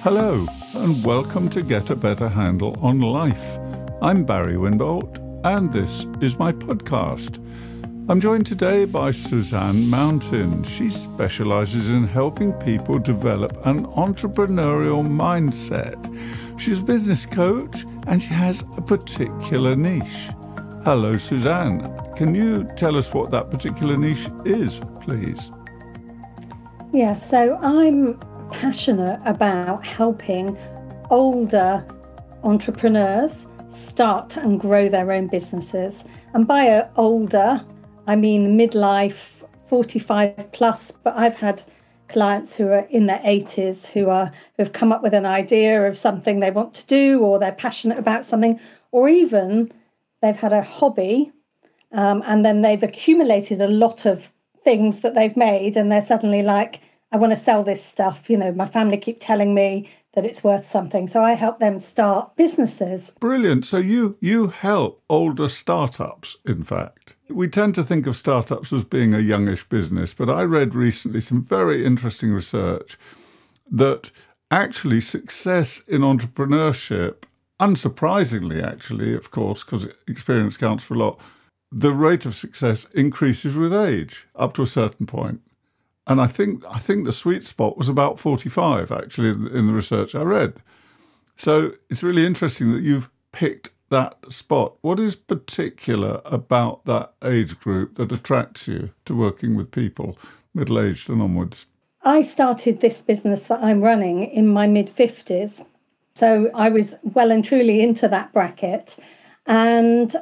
Hello, and welcome to Get a Better Handle on Life. I'm Barry Winbolt, and this is my podcast. I'm joined today by Suzanne Mountain. She specialises in helping people develop an entrepreneurial mindset. She's a business coach, and she has a particular niche. Hello, Suzanne. Can you tell us what that particular niche is, please? Yeah, so I'm passionate about helping older entrepreneurs start and grow their own businesses. And by older, I mean midlife, 45 plus, but I've had clients who are in their 80s who've come up with an idea of something they want to do, or they're passionate about something, or even they've had a hobby and then they've accumulated a lot of things that they've made, and they're suddenly like, I want to sell this stuff. You know, my family keep telling me that it's worth something. So I help them start businesses. Brilliant. So you help older startups, in fact. We tend to think of startups as being a youngish business, but I read recently some very interesting research that actually success in entrepreneurship, unsurprisingly actually, of course, because experience counts for a lot, the rate of success increases with age up to a certain point. And I think the sweet spot was about 45, actually, in the research I read. So it's really interesting that you've picked that spot. What is particular about that age group that attracts you to working with people middle-aged and onwards? I started this business that I'm running in my mid-50s. So I was well and truly into that bracket. And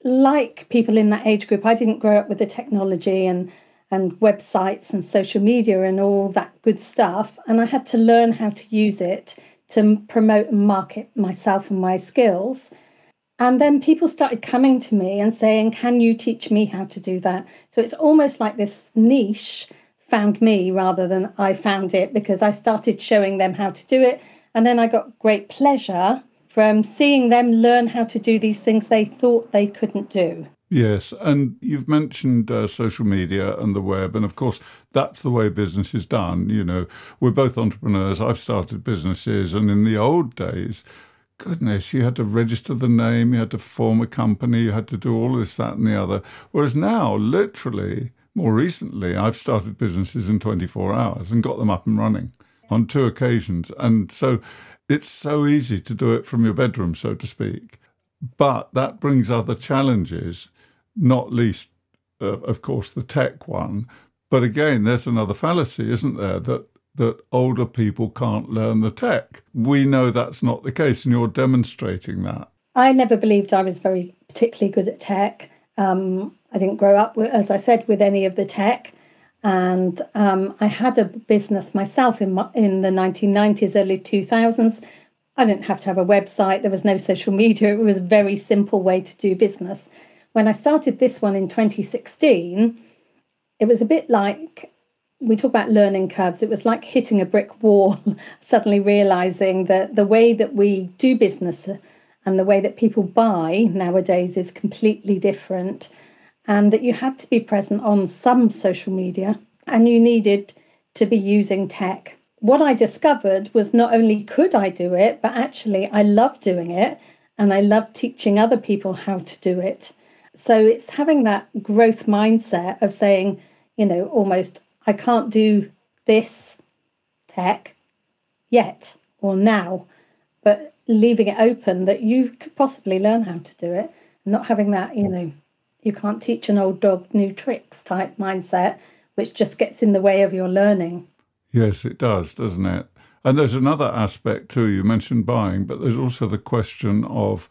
like people in that age group, I didn't grow up with the technology and websites and social media and all that good stuff. And I had to learn how to use it to promote and market myself and my skills. And then people started coming to me and saying, can you teach me how to do that? So it's almost like this niche found me rather than I found it, because I started showing them how to do it. And then I got great pleasure from seeing them learn how to do these things they thought they couldn't do. Yes, and you've mentioned social media and the web, and of course, that's the way business is done. You know, we're both entrepreneurs. I've started businesses, and in the old days, goodness, you had to register the name, you had to form a company, you had to do all this, that, and the other. Whereas now, literally, more recently, I've started businesses in 24 hours and got them up and running on 2 occasions. And so it's so easy to do it from your bedroom, so to speak. But that brings other challenges, not least, of course, the tech one. But again, there's another fallacy, isn't there, that older people can't learn the tech. We know that's not the case, and you're demonstrating that. I never believed I was very particularly good at tech. I didn't grow up, as I said, with any of the tech. And I had a business myself in the 1990s, early 2000s. I didn't have to have a website. There was no social media. It was a very simple way to do business. When I started this one in 2016, it was a bit like, we talk about learning curves. It was like hitting a brick wall, suddenly realizing that the way that we do business and the way that people buy nowadays is completely different, and that you had to be present on some social media and you needed to be using tech. What I discovered was not only could I do it, but actually I love doing it, and I love teaching other people how to do it. So it's having that growth mindset of saying, you know, almost, I can't do this tech yet or now, but leaving it open that you could possibly learn how to do it, and not having that, you know, you can't teach an old dog new tricks type mindset, which just gets in the way of your learning. Yes, it does, doesn't it? And there's another aspect too. You mentioned buying, but there's also the question of,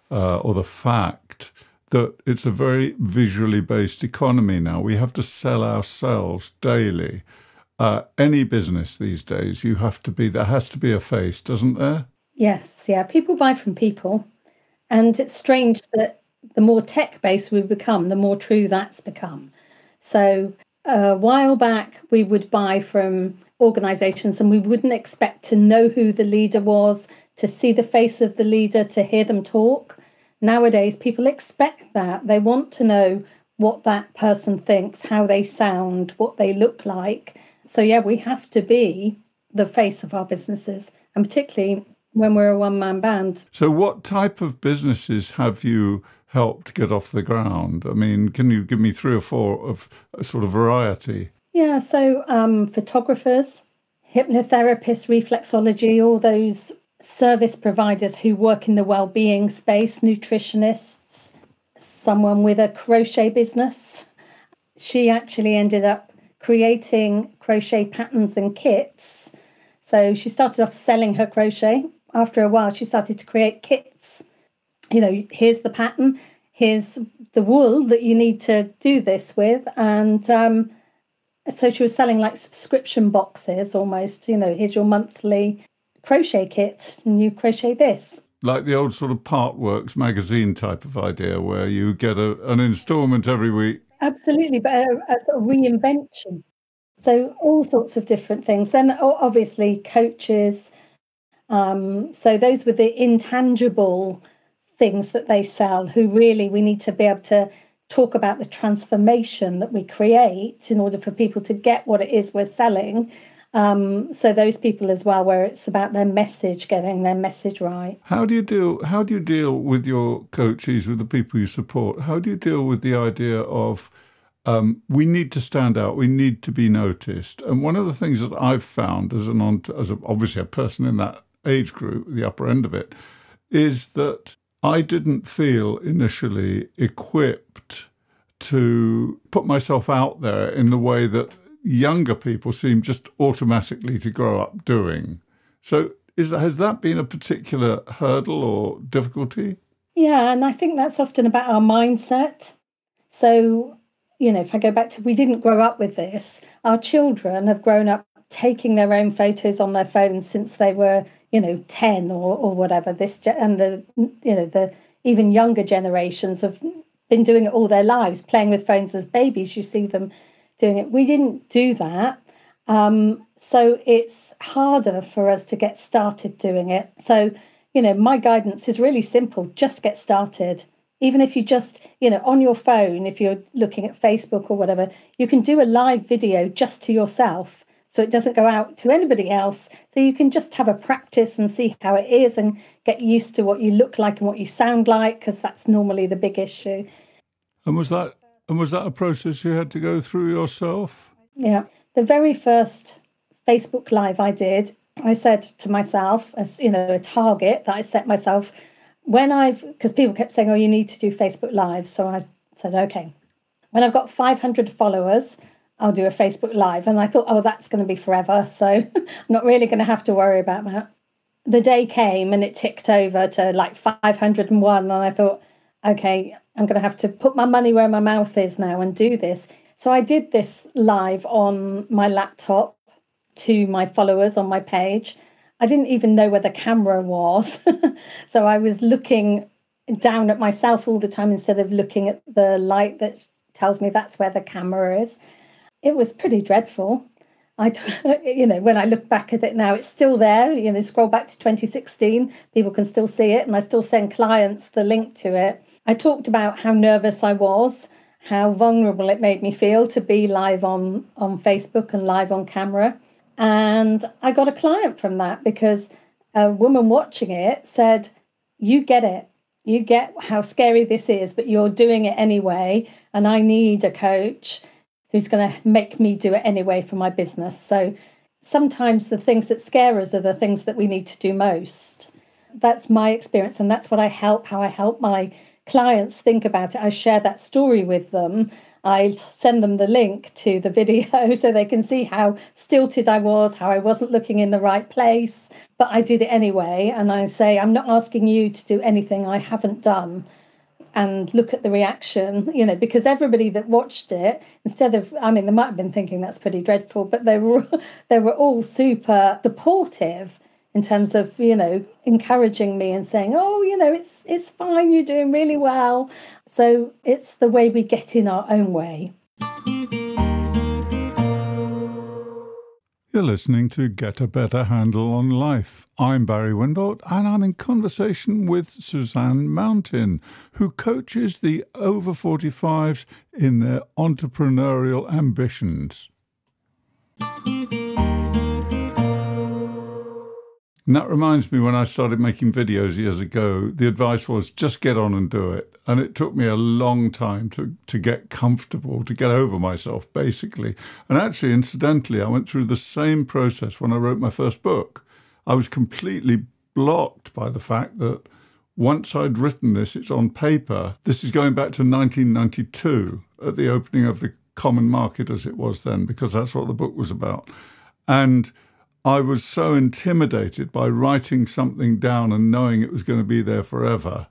or the fact that it's a very visually based economy now. We have to sell ourselves daily. Any business these days, there has to be a face, doesn't there? Yes, yeah. People buy from people. And it's strange that the more tech-based we've become, the more true that's become. So a while back, we would buy from organisations and we wouldn't expect to know who the leader was, to see the face of the leader, to hear them talk. Nowadays, people expect that. They want to know what that person thinks, how they sound, what they look like. So, yeah, we have to be the face of our businesses and particularly when we're a one-man band. So what type of businesses have you helped get off the ground? I mean, can you give me 3 or 4 of a sort of variety? Yeah, so photographers, hypnotherapists, reflexology, all those service providers who work in the well-being space, nutritionists, someone with a crochet business. She actually ended up creating crochet patterns and kits. So she started off selling her crochet. After a while, she started to create kits. You know, here's the pattern, here's the wool that you need to do this with. And so she was selling like subscription boxes almost, you know, here's your monthly crochet kit and you crochet this. Like the old sort of Partworks magazine type of idea where you get an instalment every week. Absolutely, but a sort of reinvention. So all sorts of different things. Then obviously coaches. So those were the intangible things that they sell, who really we need to be able to talk about the transformation that we create in order for people to get what it is we're selling. So those people as well, where it's about their message, getting their message right. How do you deal with your coaches, with the people you support? How do you deal with the idea of we need to stand out, we need to be noticed? And one of the things that I've found as obviously a person in that age group, the upper end of it, is that I didn't feel initially equipped to put myself out there in the way that younger people seem just automatically to grow up doing. So has that been a particular hurdle or difficulty? Yeah, and I think that's often about our mindset. So, you know, if I go back to, we didn't grow up with this. Our children have grown up taking their own photos on their phones since they were, 10 or whatever. And the even younger generations have been doing it all their lives, playing with phones as babies. You see them doing it. We didn't do that. So it's harder for us to get started doing it. So, my guidance is really simple. Just get started. Even if you just, on your phone, if you're looking at Facebook or whatever, you can do a live video just to yourself. So it doesn't go out to anybody else. So you can just have a practice and see how it is and get used to what you look like and what you sound like, because that's normally the big issue. And was that a process you had to go through yourself? Yeah. The very first Facebook Live I did, I said to myself, as a target that I set myself, because people kept saying, oh, you need to do Facebook Live. So I said, okay, when I've got 500 followers, I'll do a Facebook Live. And I thought, oh, that's going to be forever. So I'm not really going to have to worry about that. The day came and it ticked over to like 501. And I thought, okay, I'm going to have to put my money where my mouth is now and do this. So I did this live on my laptop to my followers on my page. I didn't even know where the camera was. So I was looking down at myself all the time instead of looking at the light that tells me that's where the camera is. It was pretty dreadful. When I look back at it now, it's still there. Scroll back to 2016, people can still see it, and I still send clients the link to it. I talked about how nervous I was, how vulnerable it made me feel to be live on Facebook and live on camera. And I got a client from that because a woman watching it said, you get it. You get how scary this is, but you're doing it anyway. And I need a coach who's going to make me do it anyway for my business. So sometimes the things that scare us are the things that we need to do most. That's my experience. And that's how I help my clients think about it. I share that story with them. I send them the link to the video so they can see how stilted I was, how I wasn't looking in the right place, but I did it anyway. And I say, I'm not asking you to do anything I haven't done. And look at the reaction, because everybody that watched it, they might have been thinking that's pretty dreadful, but they were all super supportive in terms of, encouraging me and saying, oh, it's fine, you're doing really well. So it's the way we get in our own way. You're listening to Get a Better Handle on Life. I'm Barry Winbolt, and I'm in conversation with Suzanne Mountain, who coaches the over 45s in their entrepreneurial ambitions. And that reminds me, when I started making videos years ago, the advice was just get on and do it. And it took me a long time to get comfortable, to get over myself, basically. And actually, incidentally, I went through the same process when I wrote my first book. I was completely blocked by the fact that once I'd written this, it's on paper. This is going back to 1992 at the opening of the Common Market, as it was then, because that's what the book was about. And I was so intimidated by writing something down and knowing it was going to be there forever.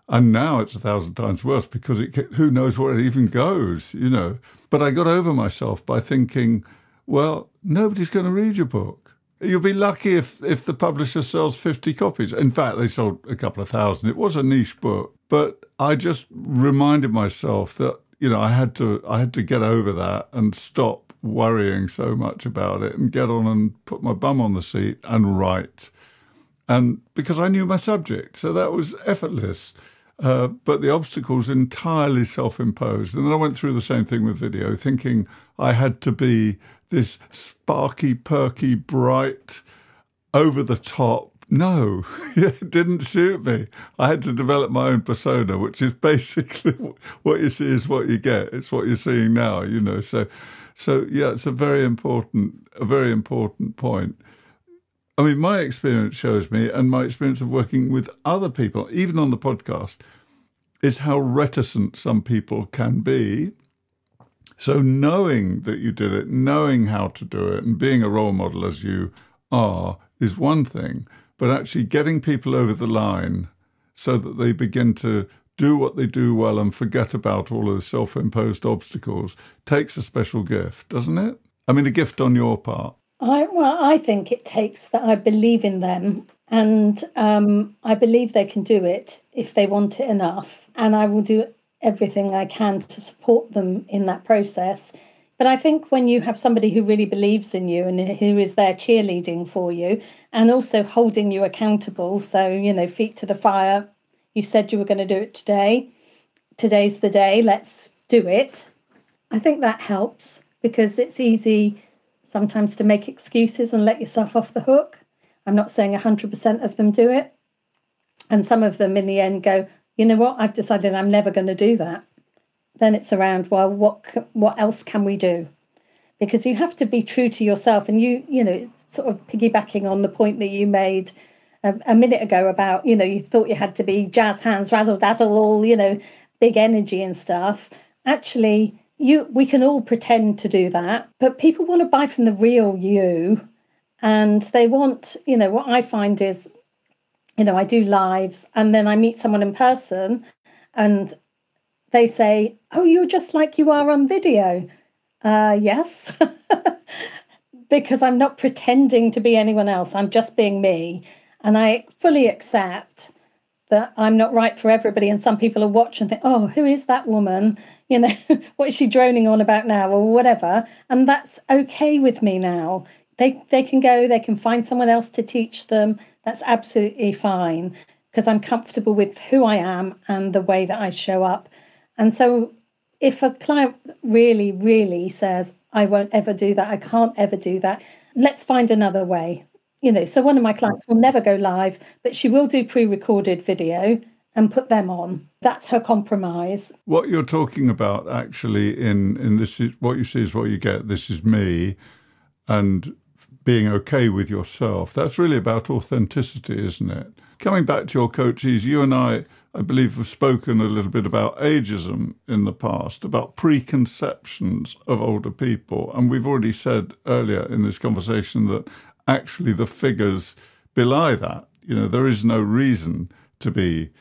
And now it's 1,000 times worse because who knows where it even goes, you know. But I got over myself by thinking, well, nobody's going to read your book. You'll be lucky if the publisher sells 50 copies. In fact, they sold a couple of thousand. It was a niche book. But I just reminded myself that, you know, I had to get over that and stop worrying so much about it and get on and put my bum on the seat and write. And because I knew my subject, so that was effortless. But the obstacles entirely self-imposed. And then I went through the same thing with video, thinking I had to be this sparky, perky, bright, over-the-top. No, it didn't suit me. I had to develop my own persona, which is basically what you see is what you get. It's what you're seeing now, you know. So yeah, it's a very important point. I mean, my experience shows me, and my experience of working with other people, even on the podcast, is how reticent some people can be. So knowing that you did it, knowing how to do it, and being a role model as you are is one thing, but actually getting people over the line so that they begin to do what they do well and forget about all of the self-imposed obstacles takes a special gift, doesn't it? I mean, a gift on your part. I think it takes that I believe in them, and I believe they can do it if they want it enough, and I will do everything I can to support them in that process. But I think when you have somebody who really believes in you and who is there cheerleading for you and also holding you accountable, so, you know, feet to the fire, you said you were going to do it today. Today's the day, let's do it. I think that helps, because it's easy sometimes to make excuses and let yourself off the hook. I'm not saying 100% of them do it. And some of them in the end go, you know what, I've decided I'm never going to do that. Then it's around, well, what else can we do? Because you have to be true to yourself. And you know, sort of piggybacking on the point that you made a minute ago about, you know, you thought you had to be jazz hands, razzle dazzle, all, you know, big energy and stuff. Actually, we can all pretend to do that, but people want to buy from the real you. And they want, you know, what I find is, you know, I do lives and then I meet someone in person and they say, oh, you're just like you are on video. Yes, because I'm not pretending to be anyone else. I'm just being me. And I fully accept that I'm not right for everybody. And some people will watch and think, oh, who is that woman? You know, what is she droning on about now or whatever? And that's okay with me now. They can go, they can find someone else to teach them. That's absolutely fine, because I'm comfortable with who I am and the way that I show up. And so if a client really, really says, I won't ever do that, I can't ever do that, let's find another way. You know, so one of my clients will never go live, but she will do pre-recorded video and put them on. That's her compromise. What you're talking about actually in this is what you see is what you get. This is me, and being okay with yourself. That's really about authenticity, isn't it? Coming back to your coaches, you and I believe, have spoken a little bit about ageism in the past, about preconceptions of older people. And we've already said earlier in this conversation that actually the figures belie that. You know, there is no reason to be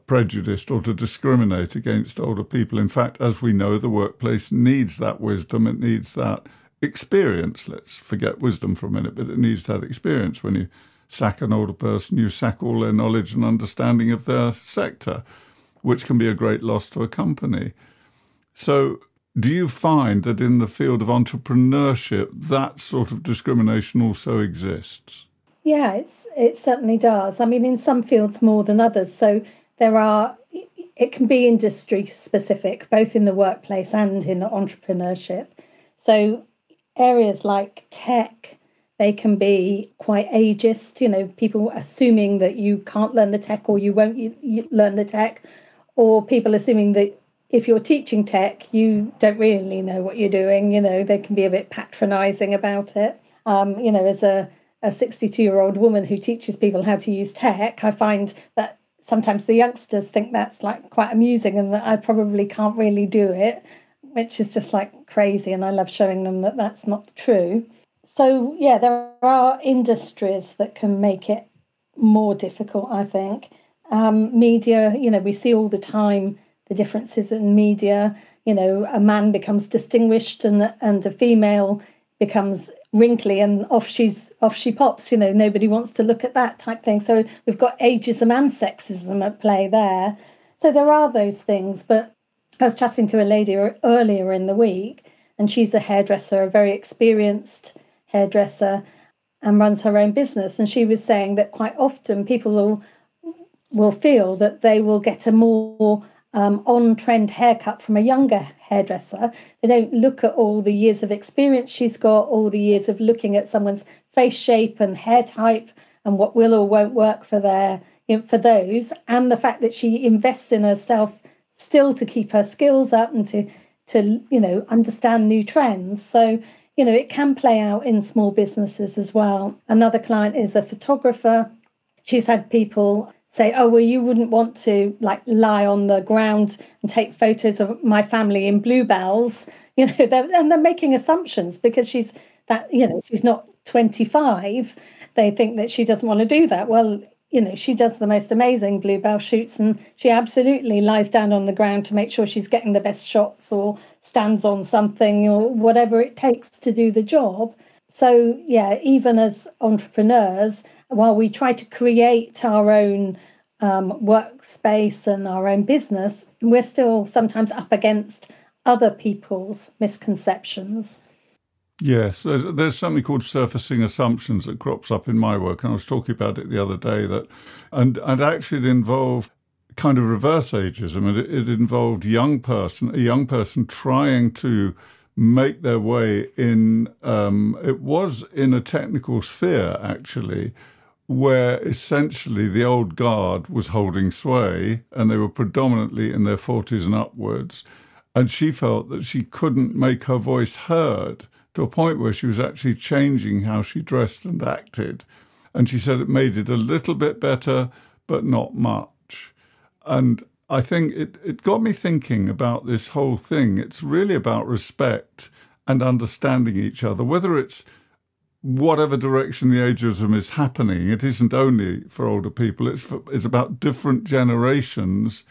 prejudiced or to discriminate against older people. In fact, as we know, the workplace needs that wisdom. It needs that experience. Let's forget wisdom for a minute, but it needs that experience. When you sack an older person, you sack all their knowledge and understanding of their sector, which can be a great loss to a company. So do you find that in the field of entrepreneurship, that sort of discrimination also exists? Yeah, it certainly does. I mean, in some fields more than others. So it can be industry specific, both in the workplace and in the entrepreneurship. So areas like tech, They can be quite ageist, people assuming that you can't learn the tech or you won't you learn the tech, or people assuming that if you're teaching tech, you don't really know what you're doing. They can be a bit patronising about it. As a 62-year-old woman who teaches people how to use tech, I find that sometimes the youngsters think that's like quite amusing and that I probably can't really do it, which is just like crazy. And I love showing them that that's not true. So, yeah, there are industries that can make it more difficult, I think. Media, we see all the time the differences in media. A man becomes distinguished and a female becomes wrinkly and off she pops. Nobody wants to look at that type thing. So we've got ageism and sexism at play there. So there are those things. But I was chatting to a lady earlier in the week, and she's a hairdresser, a very experienced hairdresser, and runs her own business. And she was saying that quite often people will feel that they will get a more on-trend haircut from a younger hairdresser. They don't look at all the years of experience she's got, all the years of looking at someone's face shape and hair type and what will or won't work for for those, and the fact that she invests in herself still to keep her skills up and to understand new trends. So it can play out in small businesses as well. Another client is a photographer. She's had people say, oh, well, you wouldn't want to lie on the ground and take photos of my family in bluebells, and they're making assumptions because she's not 25. They think that she doesn't want to do that. Well, she does the most amazing bluebell shoots, and she absolutely lies down on the ground to make sure she's getting the best shots or stands on something or whatever it takes to do the job. So, yeah, even as entrepreneurs, while we try to create our own workspace and our own business, we're still sometimes up against other people's misconceptions. Yes, there's something called surfacing assumptions that crops up in my work, and I was talking about it the other day. And actually it involved kind of reverse ageism. It involved a young person trying to make their way in. It was in a technical sphere, actually, where essentially the old guard was holding sway, and they were predominantly in their 40s and upwards. And she felt that she couldn't make her voice heard, to a point where she was actually changing how she dressed and acted. And she said it made it a little bit better, but not much. And I think it got me thinking about this whole thing. It's really about respect and understanding each other, whether it's whatever direction the ageism is happening. It isn't only for older people. It's about different generations.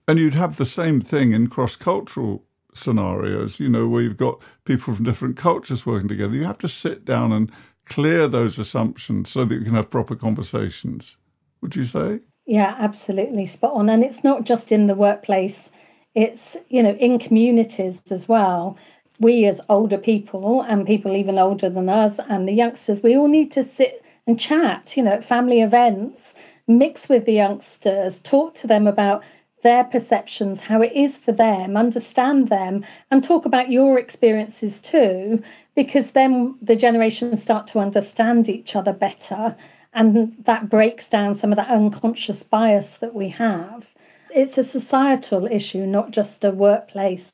And you'd have the same thing in cross-cultural scenarios, where you've got people from different cultures working together. You have to sit down and clear those assumptions so that you can have proper conversations. Would you say? Yeah, absolutely. Spot on. And it's not just in the workplace. It's, in communities as well. We as older people and people even older than us and the youngsters, we all need to sit and chat, at family events, mix with the youngsters, talk to them about their perceptions, how it is for them, understand them, and talk about your experiences too, because then the generations start to understand each other better, and that breaks down some of that unconscious bias that we have. It's a societal issue, not just a workplace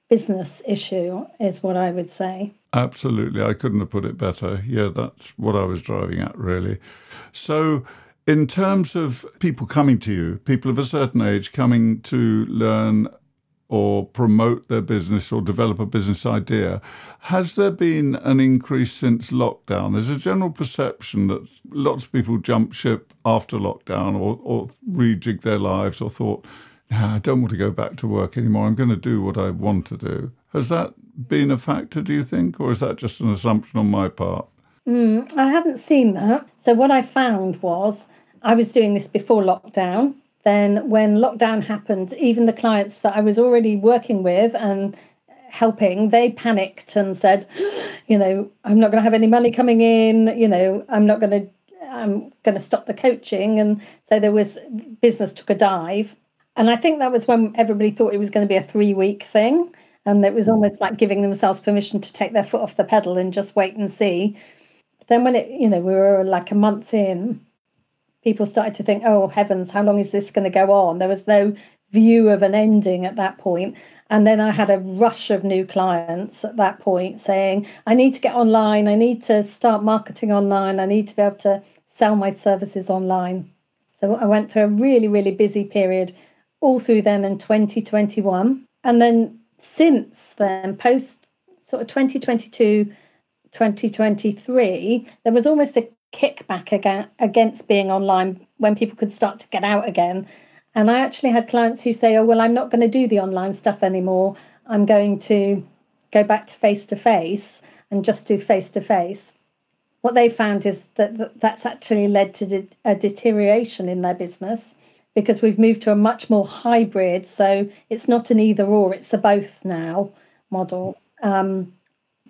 business issue, is what I would say. Absolutely. I couldn't have put it better. Yeah, that's what I was driving at, really. So in terms of people coming to you, people of a certain age coming to learn or promote their business or develop a business idea, has there been an increase since lockdown? There's a general perception that lots of people jumped ship after lockdown or rejigged their lives or thought, I don't want to go back to work anymore. I'm going to do what I want to do. Has that been a factor, do you think, or is that just an assumption on my part? I haven't seen that. So what I found was I was doing this before lockdown. Then when lockdown happened, even the clients that I was already working with and helping, they panicked and said, I'm not going to have any money coming in. I'm going to stop the coaching. And so business took a dive. And I think that was when everybody thought it was going to be a 3-week thing. And it was almost like giving themselves permission to take their foot off the pedal and just wait and see. Then when we were like a month in, people started to think, oh, heavens, how long is this going to go on? There was no view of an ending at that point. And then I had a rush of new clients at that point saying, I need to get online. I need to start marketing online. I need to be able to sell my services online. So I went through a really, really busy period all through then in 2021. And then since then, post sort of 2022, 2023, there was almost a kickback against being online when people could start to get out again. And I actually had clients who say, oh, well, I'm not going to do the online stuff anymore. I'm going to go back to face and just do face-to-face. What they found is that that's actually led to a deterioration in their business, because we've moved to a much more hybrid. So it's not an either or, it's a both now model.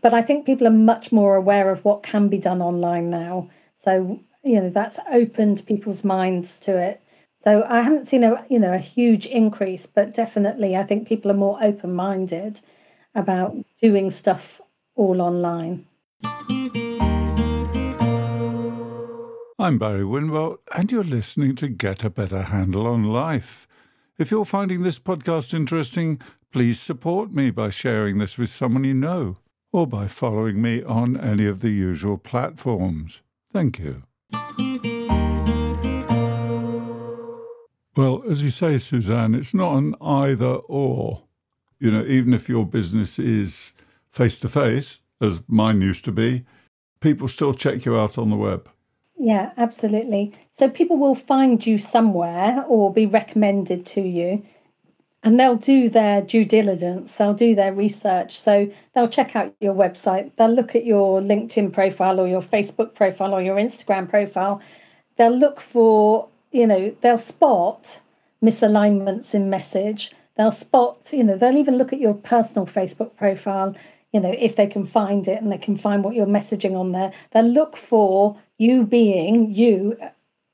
But I think people are much more aware of what can be done online now. So, that's opened people's minds to it. So I haven't seen a huge increase, but definitely I think people are more open-minded about doing stuff all online. I'm Barry Winwell, and you're listening to Get a Better Handle on Life. If you're finding this podcast interesting, please support me by sharing this with someone you know, or by following me on any of the usual platforms. Thank you. Well, as you say, Suzanne, it's not an either or. Even if your business is face-to-face, as mine used to be, people still check you out on the web. Yeah, absolutely. So people will find you somewhere or be recommended to you, and they'll do their due diligence. They'll do their research. So they'll check out your website. They'll look at your LinkedIn profile or your Facebook profile or your Instagram profile. They'll look for, they'll spot misalignments in message. They'll spot, they'll even look at your personal Facebook profile, if they can find it and they can find what you're messaging on there. They'll look for you being you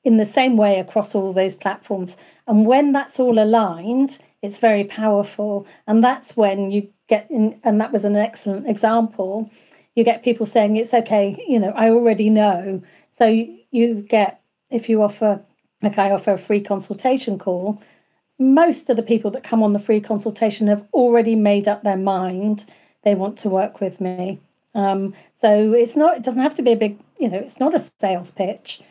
in the same way across all those platforms. And when that's all aligned, it's very powerful. And that's when you get in, and that was an excellent example. You get people saying, it's okay, I already know. So you get, if you offer, like I offer a free consultation call, most of the people that come on the free consultation have already made up their mind they want to work with me. So it doesn't have to be a big, it's not a sales pitch,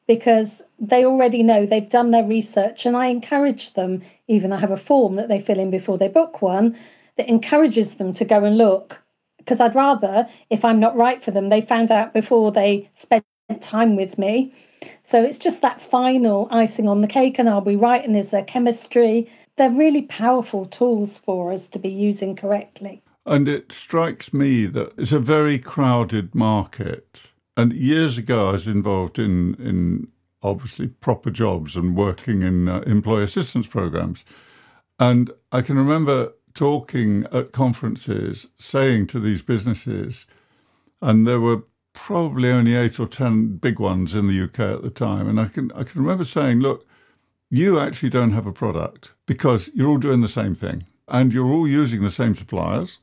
because they already know, they've done their research, and I encourage them, even I have a form that they fill in before they book one that encourages them to go and look, because I'd rather, if I'm not right for them, they found out before they spent time with me. So it's just that final icing on the cake, and I'll be right, and is there chemistry? They're really powerful tools for us to be using correctly. And it strikes me that it's a very crowded market. And years ago, I was involved in obviously proper jobs and working in employee assistance programs. And I can remember talking at conferences, saying to these businesses, and there were probably only 8 or 10 big ones in the UK at the time. And I can remember saying, look, you actually don't have a product because you're all doing the same thing and you're all using the same suppliers,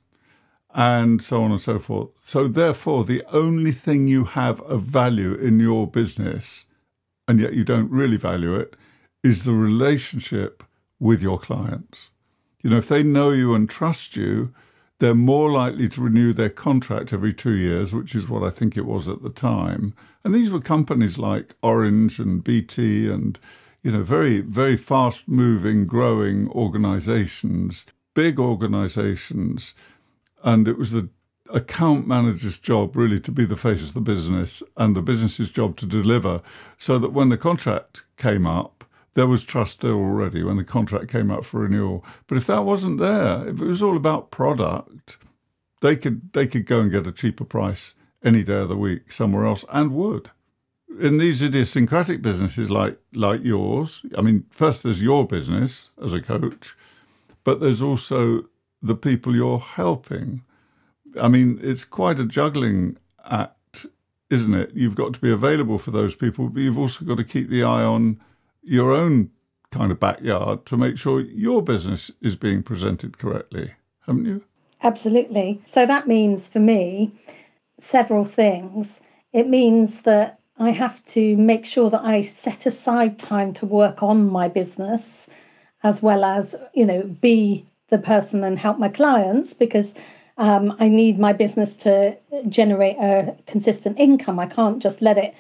and so on and so forth. So therefore, the only thing you have of value in your business, and yet you don't really value it, is the relationship with your clients. If they know you and trust you, they're more likely to renew their contract every 2 years, which is what I think it was at the time. And these were companies like Orange and BT and, very, very fast-moving, growing organizations, big organizations. And it was the account manager's job really to be the face of the business and the business's job to deliver, so that when the contract came up, there was trust there already when the contract came up for renewal. But if that wasn't there, if it was all about product, they could go and get a cheaper price any day of the week somewhere else, and would. In these idiosyncratic businesses like yours, I mean, first there's your business as a coach, but there's also the people you're helping. I mean, it's quite a juggling act, isn't it? You've got to be available for those people, but you've also got to keep the eye on your own kind of backyard to make sure your business is being presented correctly, haven't you? Absolutely. So that means for me, several things. it means that I have to make sure that I set aside time to work on my business, as well as, be the person and help my clients, because I need my business to generate a consistent income. I can't just let it,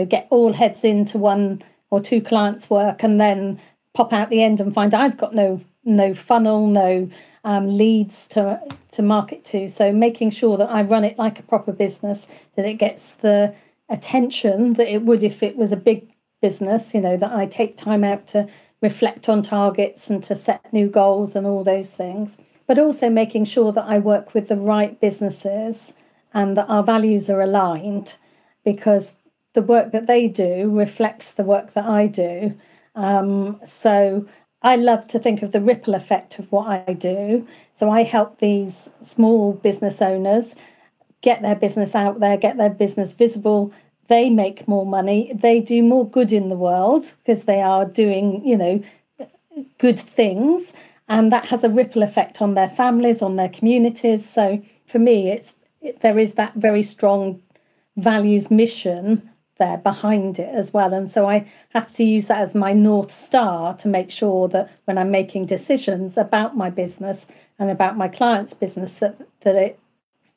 get all heads into one or two clients' work and then pop out the end and find I've got no funnel, no leads to market to. So making sure that I run it like a proper business, that it gets the attention that it would if it was a big business, that I take time out to reflect on targets and to set new goals and all those things. But also making sure that I work with the right businesses and that our values are aligned, because the work that they do reflects the work that I do. So I love to think of the ripple effect of what I do. So I help these small business owners get their business out there, get their business visible. They make more money. They do more good in the world because they are doing, good things. And that has a ripple effect on their families, on their communities. So for me, there is that very strong values mission there behind it as well. And so I have to use that as my North Star to make sure that when I'm making decisions about my business and about my client's business, that it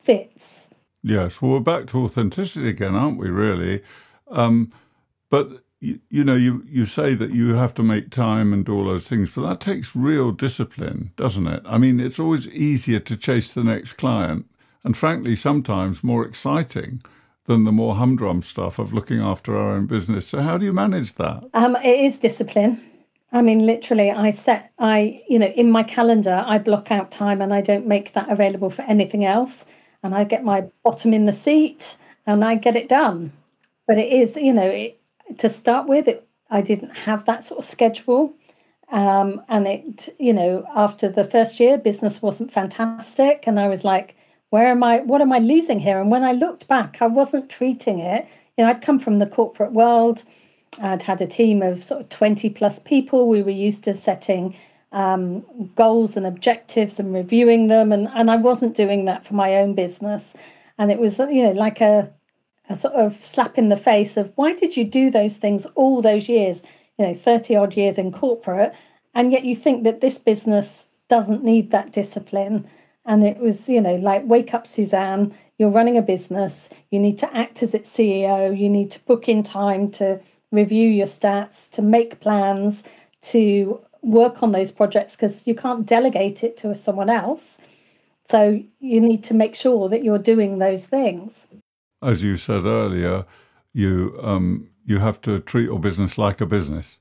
fits. Yes, well, we're back to authenticity again, aren't we, really? But, you say that you have to make time and do all those things, but that takes real discipline, doesn't it? I mean, it's always easier to chase the next client, and frankly, sometimes more exciting than the more humdrum stuff of looking after our own business. So how do you manage that? It is discipline. I mean, literally, in my calendar, I block out time and I don't make that available for anything else. And I get my bottom in the seat and I get it done. But it is, to start with, I didn't have that sort of schedule. And after the first year, business wasn't fantastic. And I was like, what am I losing here? And when I looked back, I wasn't treating it. I'd come from the corporate world. I'd had a team of sort of 20 plus people. We were used to setting goals and objectives and reviewing them. And I wasn't doing that for my own business. And it was, like a sort of slap in the face of, why did you do those things all those years, 30 odd years in corporate, and yet you think that this business doesn't need that discipline. And it was, like, wake up, Suzanne, you're running a business. You need to act as its CEO. You need to book in time to review your stats, to make plans, to work on those projects, because you can't delegate it to someone else. So you need to make sure that you're doing those things. As you said earlier, you have to treat your business like a business.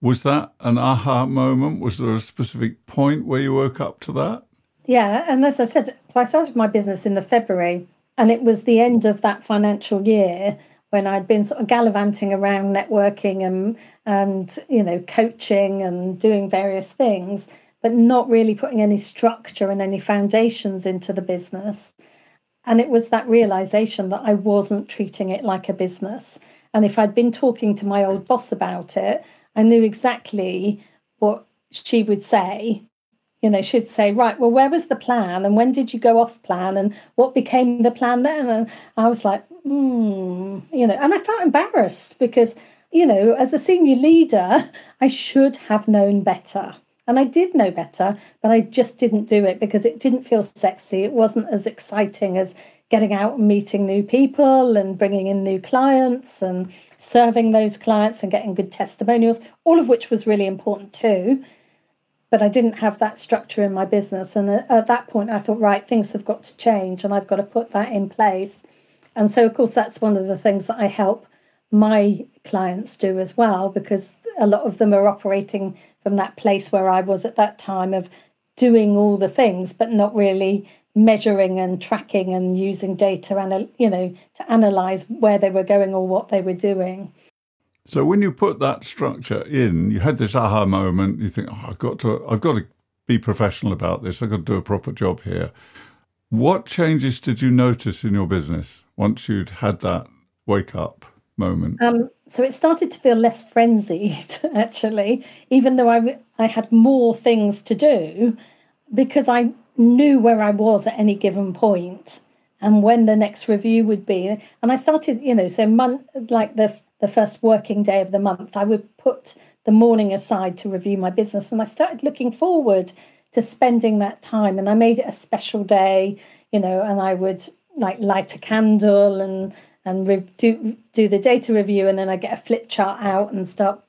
Was that an aha moment? Was there a specific point where you woke up to that? Yeah, and as I said, so I started my business in the February, and it was the end of that financial year when I'd been sort of gallivanting around networking and coaching and doing various things, but not really putting any structure and any foundations into the business. And it was that realization that I wasn't treating it like a business. And if I'd been talking to my old boss about it, I knew exactly what she would say. She'd say, right, well, where was the plan? And when did you go off plan? And what became the plan then? And I was like, and I felt embarrassed because, as a senior leader, I should have known better. And I did know better, but I just didn't do it because it didn't feel sexy. It wasn't as exciting as getting out and meeting new people and bringing in new clients and serving those clients and getting good testimonials, all of which was really important too. But I didn't have that structure in my business. And at that point, I thought, right, things have got to change and I've got to put that in place. And so, of course, that's one of the things that I help my clients do as well, because a lot of them are operating from that place where I was at that time of doing all the things, but not really measuring and tracking and using data and, to analyze where they were going or what they were doing. So when you put that structure in, you had this aha moment, you think, I've got to be professional about this. I've got to do a proper job here. What changes did you notice in your business once you'd had that wake up moment? So it started to feel less frenzied, actually, even though I had more things to do, because I knew where I was at any given point. and when the next review would be. And I started, so like the first working day of the month, I would put the morning aside to review my business. And I started looking forward to spending that time. And I made it a special day, and I would like light a candle and do the data review. And then I get a flip chart out and start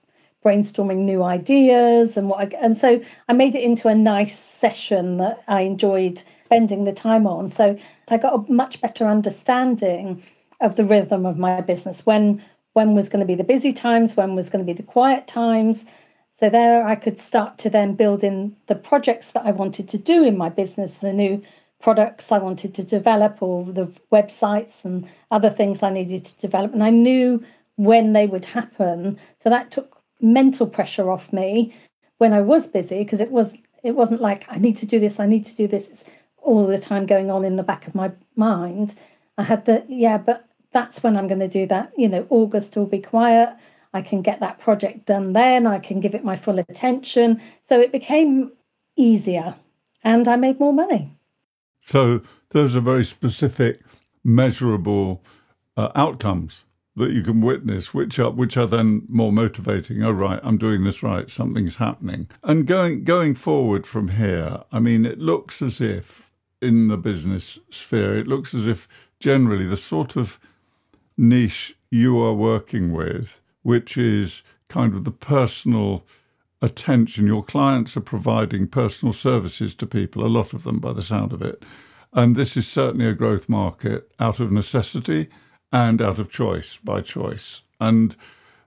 brainstorming new ideas and so I made it into a nice session that I enjoyed spending the time on. So I got a much better understanding of the rhythm of my business, when was going to be the busy times, when was going to be the quiet times. So there I could start to then build in the projects that I wanted to do in my business, the new products I wanted to develop, or the websites and other things I needed to develop. And I knew when they would happen. So that took mental pressure off me when I was busy, because it wasn't like I need to do this, it's all the time going on in the back of my mind. I had but that's when I'm going to do that. August will be quiet, I can get that project done then, I can give it my full attention. So it became easier and I made more money. So those are very specific, measurable outcomes that you can witness, which are then more motivating. Oh, right, I'm doing this right, something's happening. And going forward from here, I mean, it looks as if in the business sphere, it looks as if generally the sort of niche you are working with, which is kind of the personal attention, your clients are providing personal services to people, a lot of them by the sound of it. And this is certainly a growth market out of necessity and out of choice, by choice. And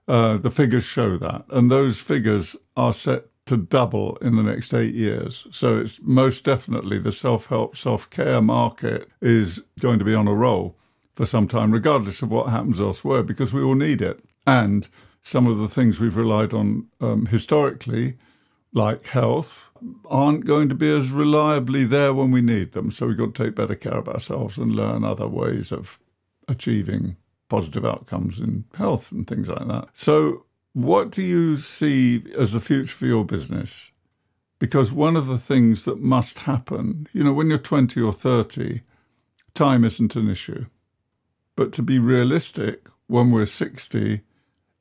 the figures show that. And those figures are set to double in the next 8 years. So it's most definitely the self-help, self-care market is going to be on a roll for some time, regardless of what happens elsewhere, because we all need it. And some of the things we've relied on historically, like health, aren't going to be as reliably there when we need them. So we've got to take better care of ourselves and learn other ways of achieving positive outcomes in health and things like that. So what do you see as the future for your business? Because one of the things that must happen, when you're 20 or 30, time isn't an issue. But to be realistic, when we're 60,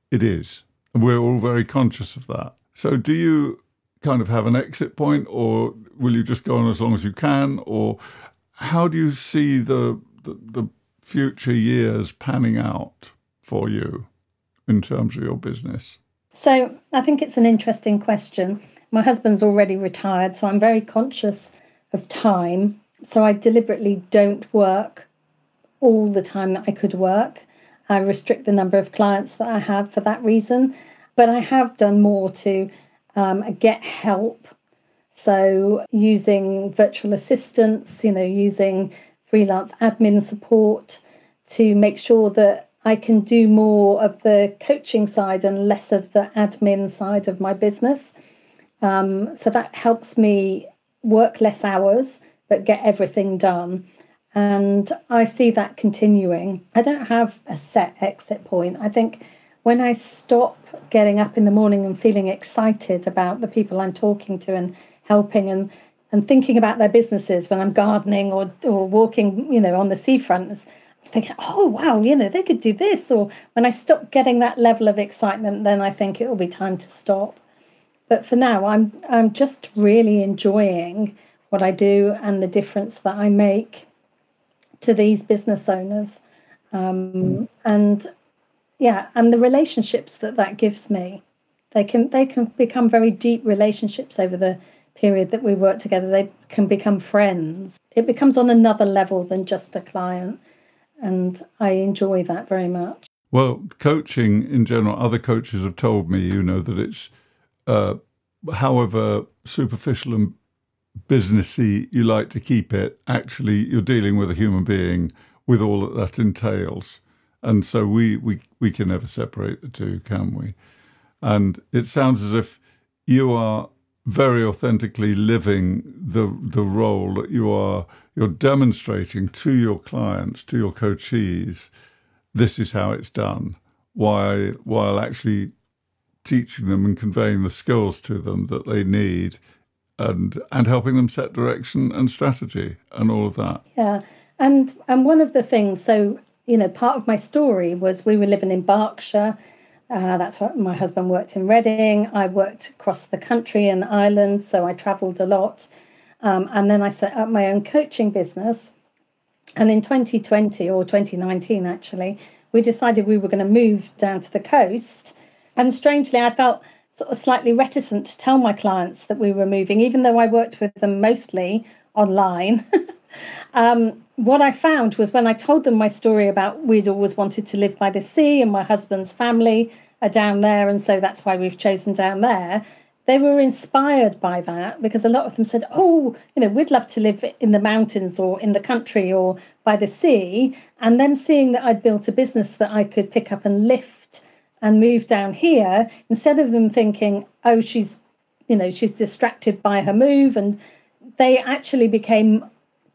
it is. And we're all very conscious of that. So do you kind of have an exit point, or will you just go on as long as you can? Or how do you see the future years panning out for you in terms of your business? So I think it's an interesting question. My husband's already retired, so I'm very conscious of time. So I deliberately don't work all the time that I could work. I restrict the number of clients that I have for that reason. But I have done more to get help. So using virtual assistants, using freelance admin support to make sure that I can do more of the coaching side and less of the admin side of my business. So that helps me work less hours, but get everything done. And I see that continuing. I don't have a set exit point. I think when I stop getting up in the morning and feeling excited about the people I'm talking to and helping and thinking about their businesses when I'm gardening or walking, on the seafront, I'm thinking, oh, wow, they could do this. Or when I stop getting that level of excitement, then I think it will be time to stop. But for now, I'm just really enjoying what I do and the difference that I make to these business owners. And the relationships that gives me. They can become very deep relationships over the period that we work together. They can become friends. It becomes on another level than just a client. And I enjoy that very much. Well, coaching in general, other coaches have told me, that it's however superficial and businessy you like to keep it, actually you're dealing with a human being with all that entails. And so we can never separate the two, can we? And it sounds as if you are very authentically living the role that you're demonstrating to your clients, to your coachees. This is how it's done, while actually teaching them and conveying the skills to them that they need, and helping them set direction and strategy and all of that. Yeah. And one of the things, so, part of my story was we were living in Berkshire. That's what my husband worked in Reading. I worked across the country and Ireland, so I travelled a lot. And then I set up my own coaching business. And in 2020 or 2019, actually, we decided we were going to move down to the coast. And strangely, I felt sort of slightly reticent to tell my clients that we were moving, even though I worked with them mostly online. What I found was when I told them my story about we'd always wanted to live by the sea and my husband's family are down there, and so that's why we've chosen down there, they were inspired by that, because a lot of them said, we'd love to live in the mountains or in the country or by the sea. And them seeing that I'd built a business that I could pick up and lift and move down here, instead of them thinking, she's distracted by her move, and they actually became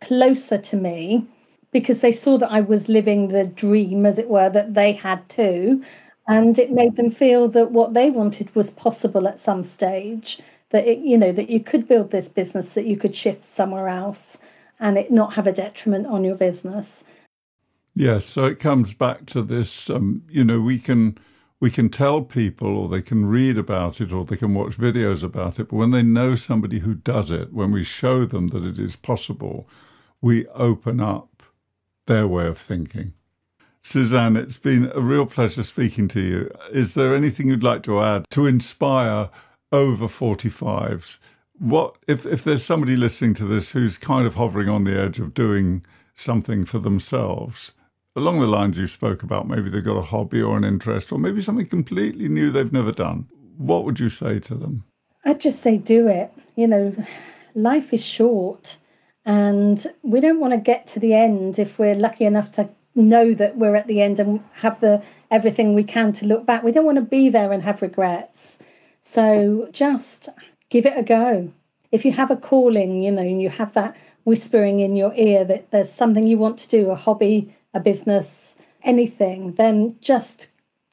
closer to me because they saw that I was living the dream, as it were, that they had too. And it made them feel that what they wanted was possible at some stage, that that you could build this business, that you could shift somewhere else and it not have a detriment on your business. Yes, so it comes back to this, we can tell people, or they can read about it, or they can watch videos about it, but when they know somebody who does it, when we show them that it is possible, we open up their way of thinking. Suzanne, it's been a real pleasure speaking to you. Is there anything you'd like to add to inspire over 45s? What if there's somebody listening to this who's kind of hovering on the edge of doing something for themselves, along the lines you spoke about, maybe they've got a hobby or an interest, or maybe something completely new they've never done, what would you say to them? I'd just say do it. Life is short, and we don't want to get to the end if we're lucky enough to know that we're at the end and have everything we can to look back. We don't want to be there and have regrets. So just give it a go. If you have a calling, and you have that whispering in your ear that there's something you want to do, a hobby, a business, anything, then just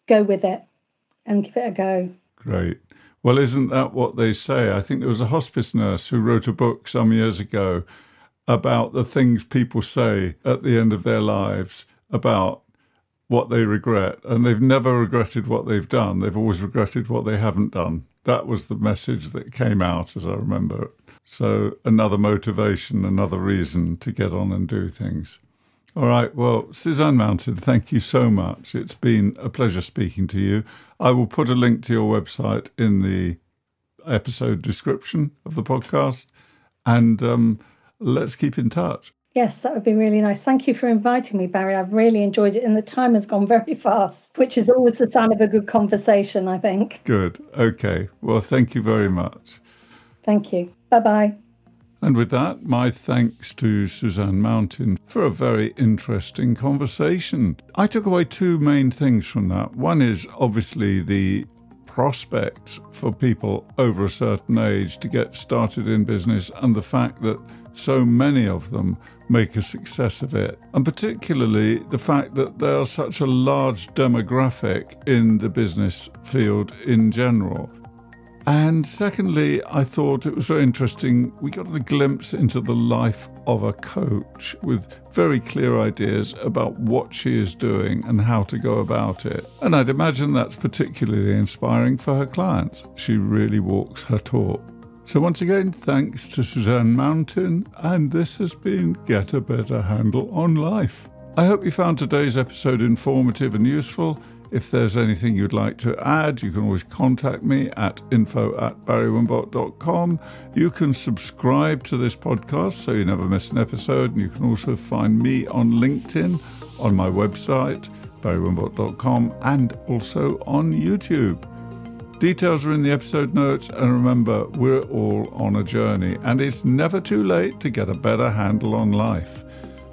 go with it and give it a go. Great. Well, isn't that what they say? I think there was a hospice nurse who wrote a book some years ago about the things people say at the end of their lives about what they regret. And they've never regretted what they've done. They've always regretted what they haven't done. That was the message that came out, as I remember it. So another motivation, another reason to get on and do things. All right. Well, Suzanne Mountain, thank you so much. It's been a pleasure speaking to you. I will put a link to your website in the episode description of the podcast. And let's keep in touch. Yes, that would be really nice. Thank you for inviting me, Barry. I've really enjoyed it, and the time has gone very fast, which is always the sign of a good conversation, I think. Good. Okay. Well, thank you very much. Thank you. Bye-bye. And with that, my thanks to Suzanne Mountain for a very interesting conversation. I took away two main things from that. One is obviously the prospects for people over a certain age to get started in business, and the fact that so many of them make a success of it, and particularly the fact that there are such a large demographic in the business field in general. And secondly, I thought it was very interesting. We got a glimpse into the life of a coach with very clear ideas about what she is doing and how to go about it. And I'd imagine that's particularly inspiring for her clients. She really walks her talk. So once again, thanks to Suzanne Mountain, and this has been Get a Better Handle on Life. I hope you found today's episode informative and useful. If there's anything you'd like to add, you can always contact me at info@barrywimbot.com. You can subscribe to this podcast so you never miss an episode, and you can also find me on LinkedIn, on my website, barrywimbot.com, and also on YouTube. Details are in the episode notes, and remember, we're all on a journey, and it's never too late to get a better handle on life.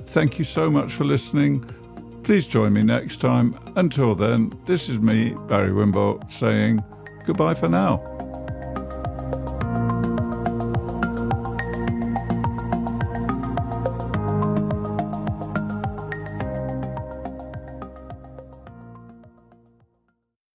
Thank you so much for listening. Please join me next time. Until then, this is me, Barry Wimbot, saying goodbye for now.